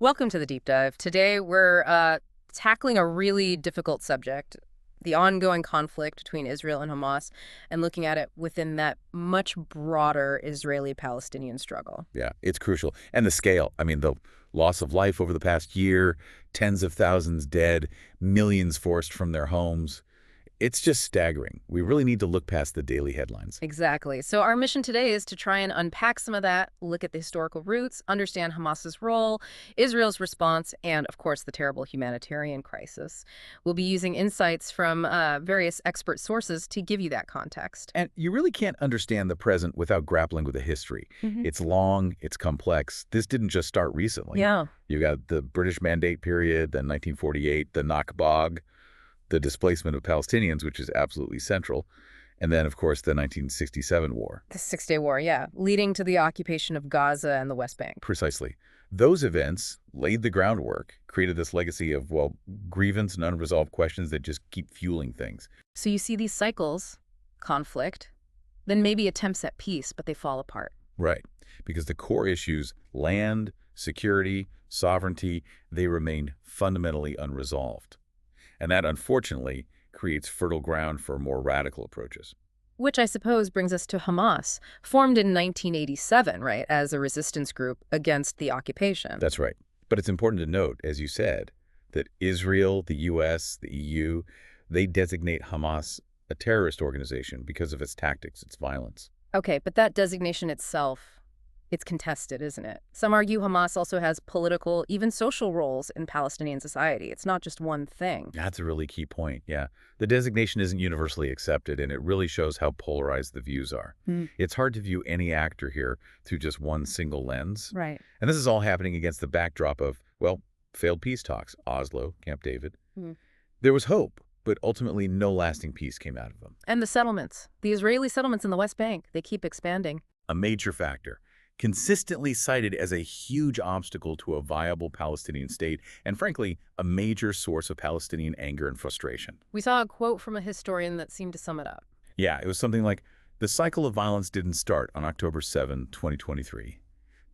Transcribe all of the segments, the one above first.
Welcome to the Deep Dive. Today we're tackling a really difficult subject, the ongoing conflict between Israel and Hamas, and looking at it within that much broader Israeli-Palestinian struggle. Yeah, it's crucial. And the scale. I mean, the loss of life over the past year, tens of thousands dead, millions forced from their homes. It's just staggering. We really need to look past the daily headlines. Exactly. So our mission today is to try and unpack some of that, look at the historical roots, understand Hamas's role, Israel's response, and, of course, the terrible humanitarian crisis. We'll be using insights from various expert sources to give you that context. And you really can't understand the present without grappling with the history. It's long, it's complex. This didn't just start recently. Yeah. You got the British Mandate period, then 1948, the Nakba, the displacement of Palestinians, which is absolutely central, and then, of course, the 1967 war. The Six-Day War, yeah, leading to the occupation of Gaza and the West Bank. Precisely. Those events laid the groundwork, created this legacy of, well, grievance and unresolved questions that just keep fueling things. So you see these cycles, conflict, then maybe attempts at peace, but they fall apart. Right. Because the core issues, land, security, sovereignty, they remain fundamentally unresolved. And that, unfortunately, creates fertile ground for more radical approaches. Which I suppose brings us to Hamas, formed in 1987, right, as a resistance group against the occupation. That's right. But it's important to note, as you said, that Israel, the U.S., the EU, they designate Hamas a terrorist organization because of its tactics, its violence. Okay, but that designation itself, it's contested, isn't it? Some argue Hamas also has political, even social roles in Palestinian society. It's not just one thing. That's a really key point, yeah. The designation isn't universally accepted, and it really shows how polarized the views are. It's hard to view any actor here through just one single lens. Right. And this is all happening against the backdrop of, well, failed peace talks, Oslo, Camp David. There was hope, but ultimately no lasting peace came out of them. And the settlements, the Israeli settlements in the West Bank, they keep expanding. A major factor. Consistently cited as a huge obstacle to a viable Palestinian state, and frankly, a major source of Palestinian anger and frustration. We saw a quote from a historian that seemed to sum it up. Yeah, it was something like, the cycle of violence didn't start on October 7, 2023.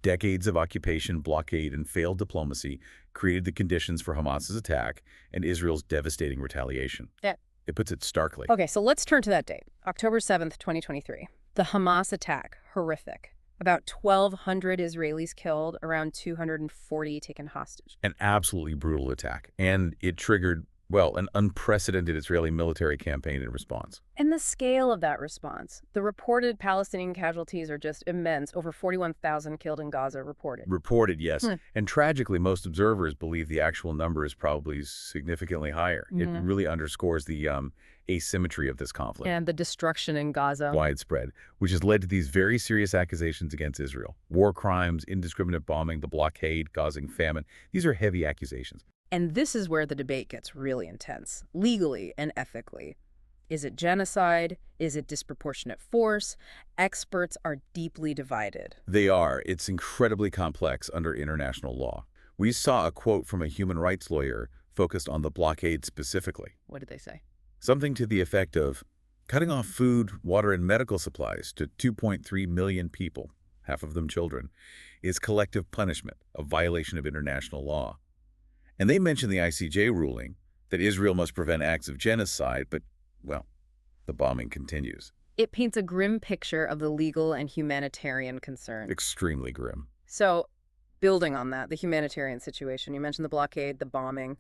Decades of occupation, blockade, and failed diplomacy created the conditions for Hamas's attack and Israel's devastating retaliation. Yeah. It puts it starkly. Okay, so let's turn to that date, October 7th, 2023. The Hamas attack, horrific. About 1,200 Israelis killed, around 240 taken hostage. An absolutely brutal attack. And it triggered, well, an unprecedented Israeli military campaign in response. And the scale of that response, the reported Palestinian casualties are just immense. Over 41,000 killed in Gaza reported. Reported, yes. And tragically, most observers believe the actual number is probably significantly higher. It really underscores the asymmetry of this conflict. And the destruction in Gaza. Widespread, which has led to these very serious accusations against Israel. War crimes, indiscriminate bombing, the blockade, causing famine. These are heavy accusations. And this is where the debate gets really intense, legally and ethically. Is it genocide? Is it disproportionate force? Experts are deeply divided. They are. It's incredibly complex under international law. We saw a quote from a human rights lawyer focused on the blockade specifically. What did they say? Something to the effect of, cutting off food, water, and medical supplies to 2.3 million people, half of them children, is collective punishment, a violation of international law. And they mentioned the ICJ ruling that Israel must prevent acts of genocide, but, well, the bombing continues. It paints a grim picture of the legal and humanitarian concern. Extremely grim. So, building on that, the humanitarian situation, you mentioned the blockade, the bombing.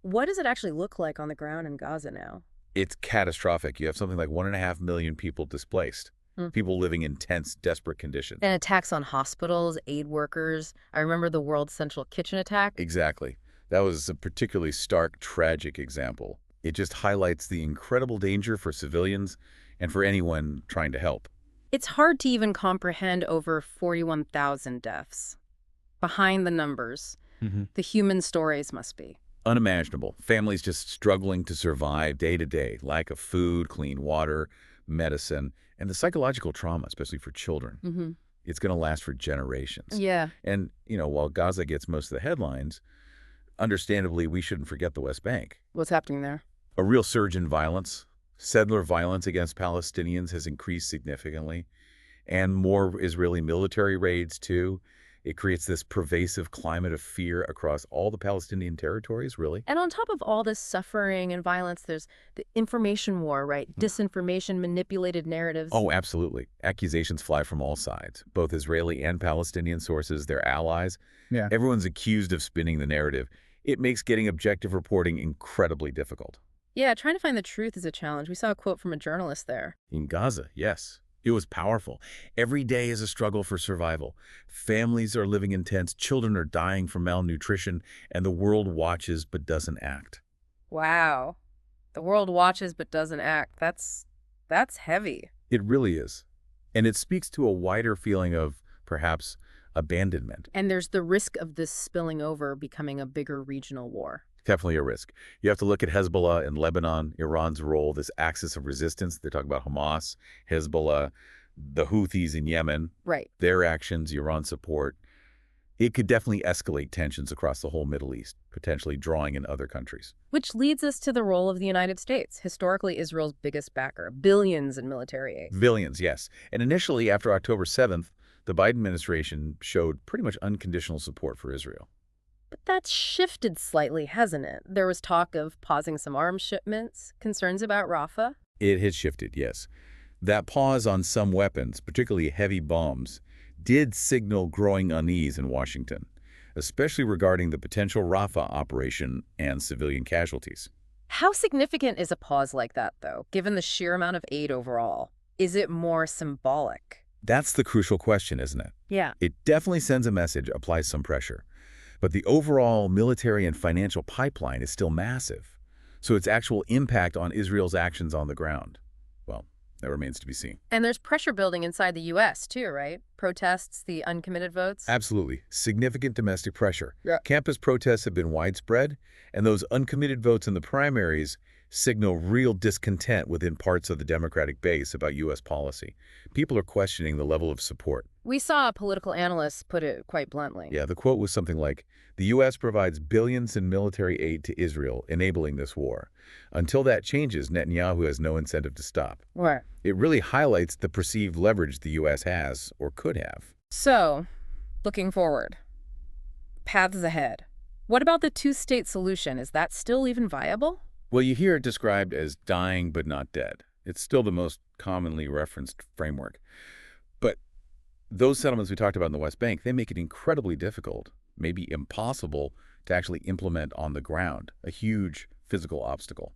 What does it actually look like on the ground in Gaza now? It's catastrophic. You have something like 1.5 million people displaced, people living in tense, desperate conditions. And attacks on hospitals, aid workers. I remember the World Central Kitchen attack. Exactly. That was a particularly stark, tragic example. It just highlights the incredible danger for civilians and for anyone trying to help. It's hard to even comprehend over 41,000 deaths. Behind the numbers, the human stories must be unimaginable. Families just struggling to survive day to day, lack of food, clean water, medicine, and the psychological trauma, especially for children. It's going to last for generations. Yeah. And, while Gaza gets most of the headlines, understandably, we shouldn't forget the West Bank. What's happening there? A real surge in violence. Settler violence against Palestinians has increased significantly, and more Israeli military raids, too. It creates this pervasive climate of fear across all the Palestinian territories, really. And on top of all this suffering and violence, there's the information war, right? Disinformation, manipulated narratives. Oh, absolutely. Accusations fly from all sides, both Israeli and Palestinian sources, their allies. Yeah. Everyone's accused of spinning the narrative. It makes getting objective reporting incredibly difficult. Yeah, trying to find the truth is a challenge. We saw a quote from a journalist there. In Gaza, yes. It was powerful. Every day is a struggle for survival. Families are living in tents, children are dying from malnutrition, and the world watches but doesn't act. Wow. The world watches but doesn't act. That's heavy. It really is. And it speaks to a wider feeling of, perhaps, abandonment. And there's the risk of this spilling over, becoming a bigger regional war. Definitely a risk. You have to look at Hezbollah in Lebanon, Iran's role, this axis of resistance. They talk about Hamas, Hezbollah, the Houthis in Yemen, Right. their actions, Iran's support. It could definitely escalate tensions across the whole Middle East, potentially drawing in other countries. Which leads us to the role of the United States, historically Israel's biggest backer, billions in military aid. Billions, yes. And initially, after October 7th, the Biden administration showed pretty much unconditional support for Israel. But that's shifted slightly, hasn't it? There was talk of pausing some arms shipments, concerns about Rafah. It has shifted, yes. That pause on some weapons, particularly heavy bombs, did signal growing unease in Washington, especially regarding the potential Rafah operation and civilian casualties. How significant is a pause like that, though, given the sheer amount of aid overall? Is it more symbolic? That's the crucial question, isn't it? Yeah. It definitely sends a message, applies some pressure. But the overall military and financial pipeline is still massive. So its actual impact on Israel's actions on the ground, well, that remains to be seen. And there's pressure building inside the U.S., too, right? Protests, the uncommitted votes. Absolutely. Significant domestic pressure. Yeah. Campus protests have been widespread, and those uncommitted votes in the primaries signal real discontent within parts of the Democratic base about U.S. policy. People are questioning the level of support. We saw a political analyst put it quite bluntly. Yeah, the quote was something like, "The U.S. provides billions in military aid to Israel, enabling this war. Until that changes, Netanyahu has no incentive to stop." Right. It really highlights the perceived leverage the U.S. has, or could have. So, looking forward, paths ahead. What about the two-state solution? Is that still even viable? Well, you hear it described as dying but not dead. It's still the most commonly referenced framework. But those settlements we talked about in the West Bank, they make it incredibly difficult, maybe impossible, to actually implement on the ground, a huge physical obstacle.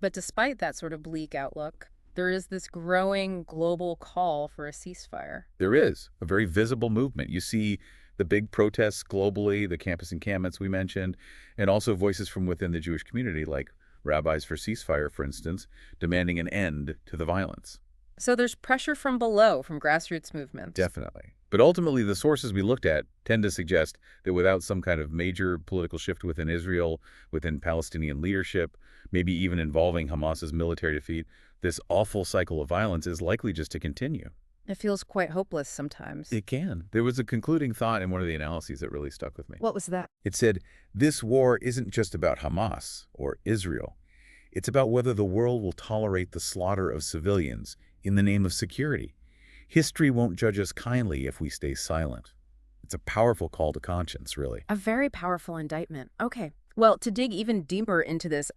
But despite that sort of bleak outlook, there is this growing global call for a ceasefire. There is a very visible movement. You see the big protests globally, the campus encampments we mentioned, and also voices from within the Jewish community, like Rabbis for Ceasefire, for instance, demanding an end to the violence. So there's pressure from below, from grassroots movements. Definitely. But ultimately, the sources we looked at tend to suggest that without some kind of major political shift within Israel, within Palestinian leadership, maybe even involving Hamas's military defeat, this awful cycle of violence is likely just to continue. It feels quite hopeless sometimes. It can. There was a concluding thought in one of the analyses that really stuck with me. What was that? It said, this war isn't just about Hamas or Israel. It's about whether the world will tolerate the slaughter of civilians in the name of security. History won't judge us kindly if we stay silent. It's a powerful call to conscience, really. A very powerful indictment. Okay. Well, to dig even deeper into this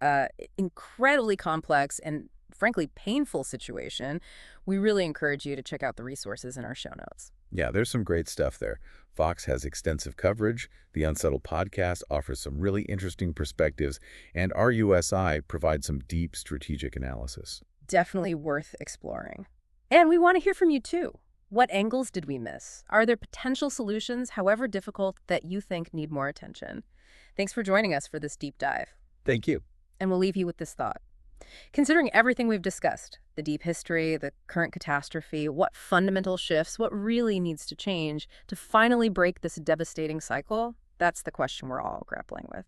incredibly complex and frankly painful situation, we really encourage you to check out the resources in our show notes. Yeah, there's some great stuff there. Fox has extensive coverage, the Unsettled podcast offers some really interesting perspectives, and RUSI provides some deep strategic analysis. Definitely worth exploring. And we want to hear from you too. What angles did we miss? Are there potential solutions, however difficult, that you think need more attention? Thanks for joining us for this deep dive. Thank you. And we'll leave you with this thought. Considering everything we've discussed, the deep history, the current catastrophe, what fundamental shifts, what really needs to change to finally break this devastating cycle, that's the question we're all grappling with.